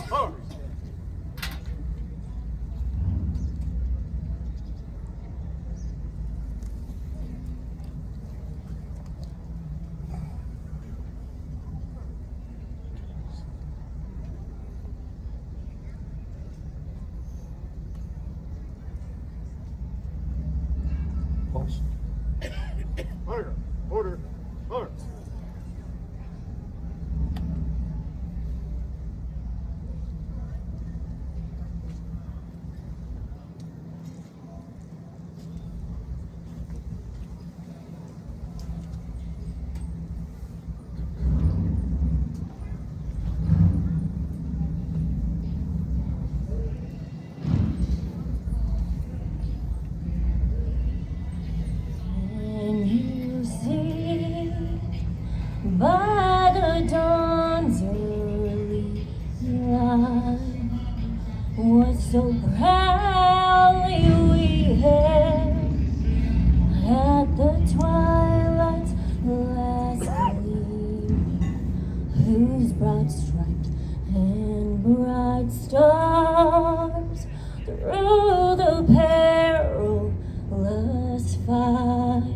March. Pulse. Order. Order. March. Can you see by the dawn's early light what so proudly we hailed at the twilight's last gleam, whose broad striped and bright stars through the perilous fight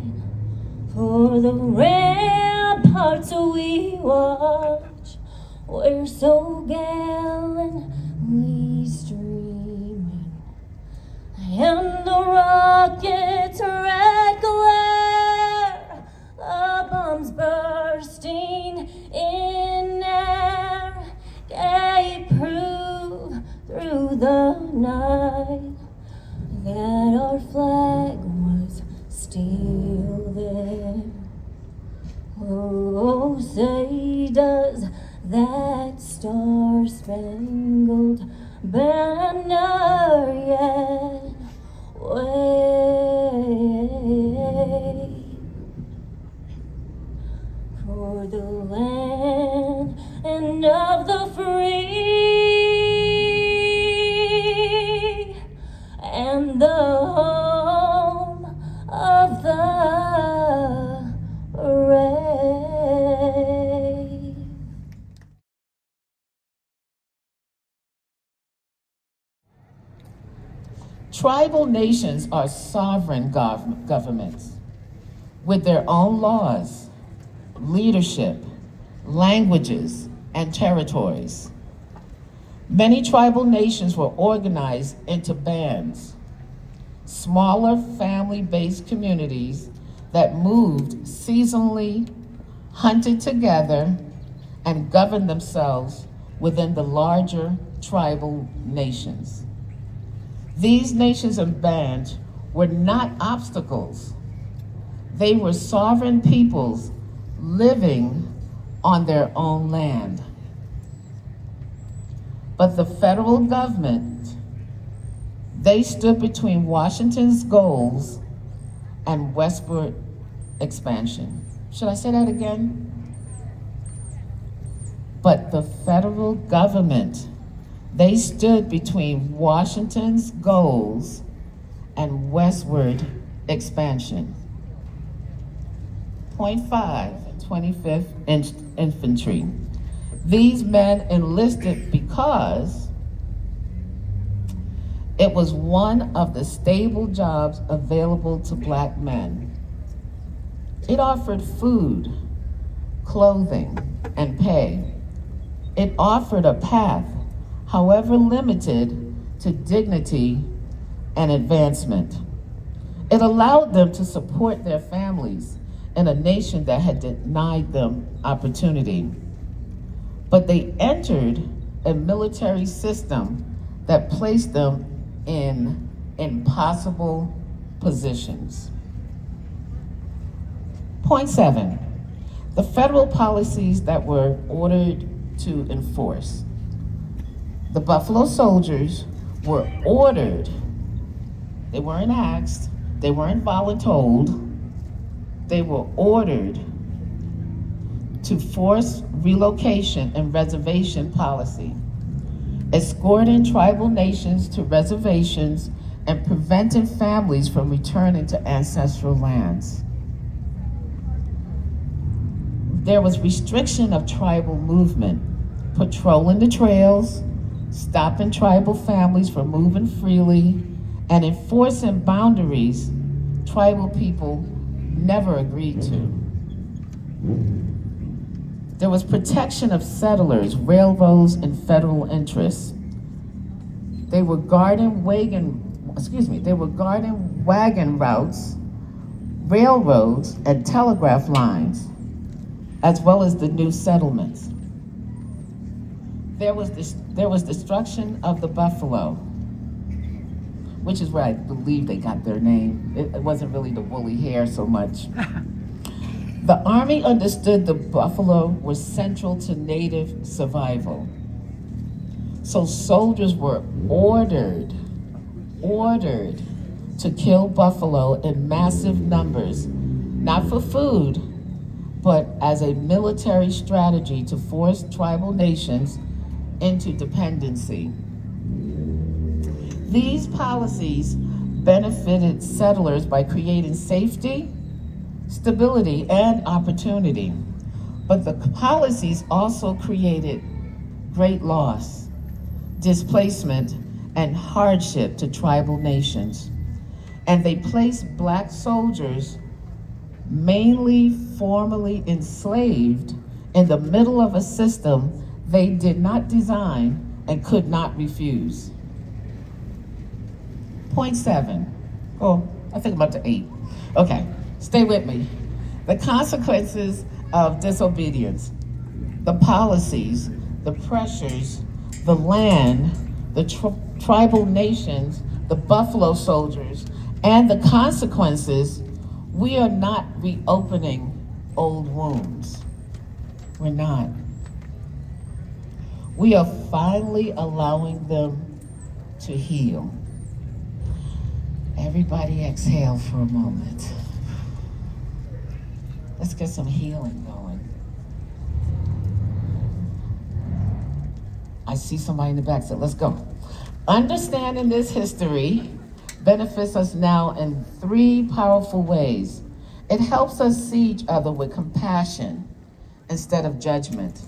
for the ramparts we watch were so gallantly streaming, and the rocket's red glare, the bombs bursting in air, gave proof through the night that our flag was still there. Oh, say does that star-spangled banner yet wave for the land and of the free and the home of the brave. Tribal nations are sovereign governments with their own laws, leadership, languages, and territories. Many tribal nations were organized into bands, smaller family-based communities that moved seasonally, hunted together, and governed themselves within the larger tribal nations. These nations and bands were not obstacles. They were sovereign peoples living on their own land. But the federal government, they stood between Washington's goals and westward expansion. Should I say that again? But the federal government, they stood between Washington's goals and westward expansion. Point 5, 25th Infantry. These men enlisted because it was one of the stable jobs available to black men. It offered food, clothing, and pay. It offered a path, however limited, to dignity and advancement. It allowed them to support their families in a nation that had denied them opportunity. But they entered a military system that placed them in impossible positions. Point 7, the federal policies that were ordered to enforce. The Buffalo Soldiers were ordered, they weren't asked, they weren't voluntold, they were ordered to force relocation and reservation policy, escorting tribal nations to reservations and preventing families from returning to ancestral lands. There was restriction of tribal movement, patrolling the trails, stopping tribal families from moving freely, and enforcing boundaries tribal people never agreed to. There was protection of settlers, railroads, and federal interests. They were guarding wagon routes, railroads, and telegraph lines, as well as the new settlements. There was destruction of the buffalo, which is where I believe they got their name. It wasn't really the woolly hair so much. The Army understood the buffalo was central to Native survival. So soldiers were ordered to kill buffalo in massive numbers, not for food, but as a military strategy to force tribal nations into dependency. These policies benefited settlers by creating safety, stability, and opportunity. But the policies also created great loss, displacement, and hardship to tribal nations. And they placed Black soldiers, mainly formerly enslaved, in the middle of a system they did not design and could not refuse. Point 7. Oh, I think I'm up to 8. Okay, stay with me. The consequences of disobedience, the policies, the pressures, the land, the tribal nations, the buffalo soldiers, and the consequences. We are not reopening old wounds. We're not. We are finally allowing them to heal. Everybody exhale for a moment. Let's get some healing going. I see somebody in the back, so let's go. Understanding this history benefits us now in 3 powerful ways. It helps us see each other with compassion instead of judgment.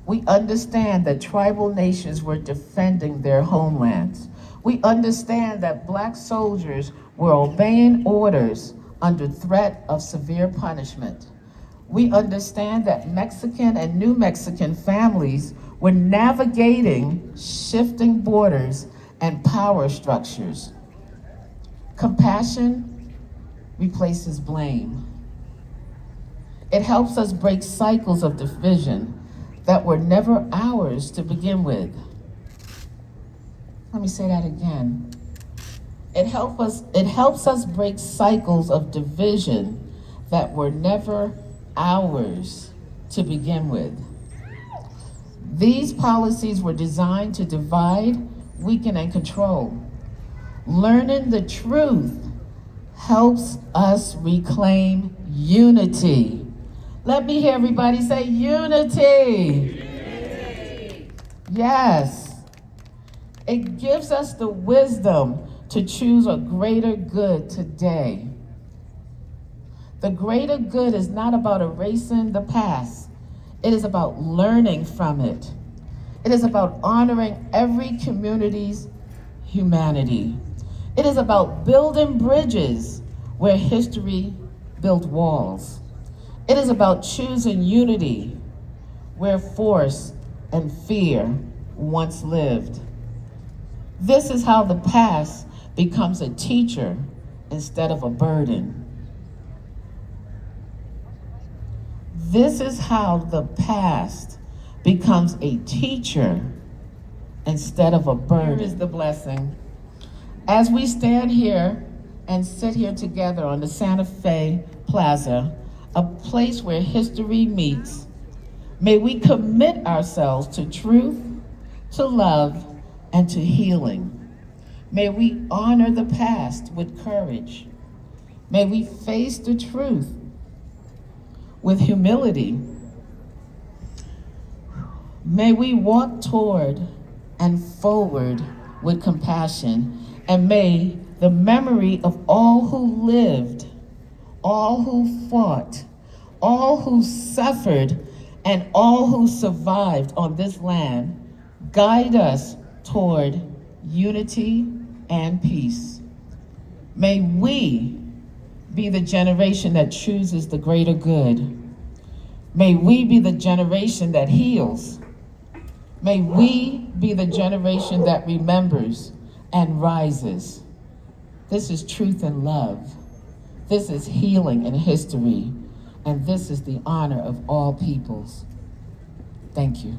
We understand that tribal nations were defending their homelands. We understand that Black soldiers were obeying orders under threat of severe punishment. We understand that Mexican and New Mexican families were navigating shifting borders and power structures. Compassion replaces blame. It helps us break cycles of division that were never ours to begin with. Let me say that again. It helps us break cycles of division that were never ours to begin with. These policies were designed to divide, weaken, and control. Learning the truth helps us reclaim unity. Let me hear everybody say unity. Unity. Yes. It gives us the wisdom to choose a greater good today. The greater good is not about erasing the past. It is about learning from it. It is about honoring every community's humanity. It is about building bridges where history built walls. It is about choosing unity where force and fear once lived. This is how the past becomes a teacher instead of a burden. This is how the past becomes a teacher instead of a burden. Here is the blessing. As we stand here and sit here together on the Santa Fe Plaza, a place where history meets, may we commit ourselves to truth, to love, and to healing. May we honor the past with courage. May we face the truth with humility. May we walk toward and forward with compassion. And may the memory of all who lived, all who fought, all who suffered, and all who survived on this land guide us toward unity and peace. May we be the generation that chooses the greater good. May we be the generation that heals. May we be the generation that remembers and rises. This is truth and love. This is healing and history. And this is the honor of all peoples. Thank you.